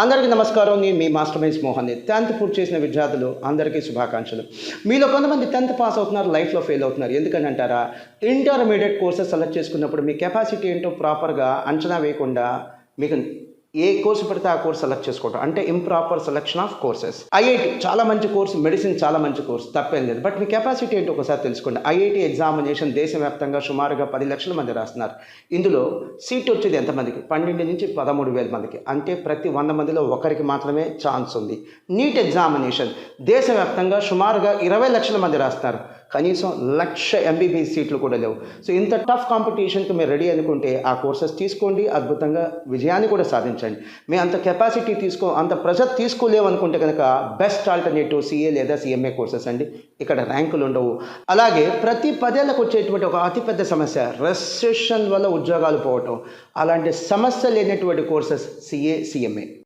అందరికీ నమస్కారం. నేను మీ మాస్టర్ మైండ్స్ మోహన్. 10th పూర్తి చేసిన విద్యార్థులు అందరికీ శుభాకాంక్షలు. మీలో కొంతమంది 10th పాస్ అవుతున్నారు, లైఫ్లో ఫెయిల్ అవుతున్నారు. ఎందుకని అంటారా? ఇంటర్మీడియట్ కోర్సెస్ సెలెక్ట్ చేసుకున్నప్పుడు మీ కెపాసిటీ ఏంటో ప్రాపర్గా అంచనా వేయకుండా మీకు ఏ కోర్సు పడితే ఆ కోర్స్ సెలెక్ట్ చేసుకోవడం అంటే improper selection of courses. IIT చాలా మంచి కోర్సు, మెడిసిన్ చాలా మంచి కోర్సు, తప్పేం లేదు. బట్ మీ కెపాసిటీ ఏంటో ఒకసారి తెలుసుకోండి. ఐఐటి ఎగ్జామినేషన్ దేశవ్యాప్తంగా సుమారుగా 10 లక్షల మంది రాస్తున్నారు. ఇందులో సీట్ వచ్చేది ఎంతమందికి? 12 నుంచి 13,000 మందికి. అంటే ప్రతి 100 మందిలో ఒకరికి మాత్రమే ఛాన్స్ ఉంది. నీట్ ఎగ్జామినేషన్ దేశవ్యాప్తంగా సుమారుగా 20 లక్షల మంది రాస్తున్నారు. కనీసం 1,00,000 ఎంబీబీఎస్ సీట్లు కూడా లేవు. సో ఇంత టఫ్ కాంపిటీషన్కి మీరు రెడీ అనుకుంటే ఆ కోర్సెస్ తీసుకోండి, అద్భుతంగా విజయాన్ని కూడా సాధించండి. మీ అంత కెపాసిటీ అంత ప్రెజర్ తీసుకోలేవు అనుకుంటే కనుక బెస్ట్ ఆల్టర్నేటివ్ సిఏ లేదా సిఎంఏ కోర్సెస్ అండి. ఇక్కడ ర్యాంకులు ఉండవు. అలాగే ప్రతి 10 ఏళ్ళకు వచ్చేటువంటి ఒక అతిపెద్ద సమస్య రెసెషన్ వల్ల ఉద్యోగాలు పోవటం. అలాంటి సమస్య లేనటువంటి కోర్సెస్ సిఏ సిఎంఏ.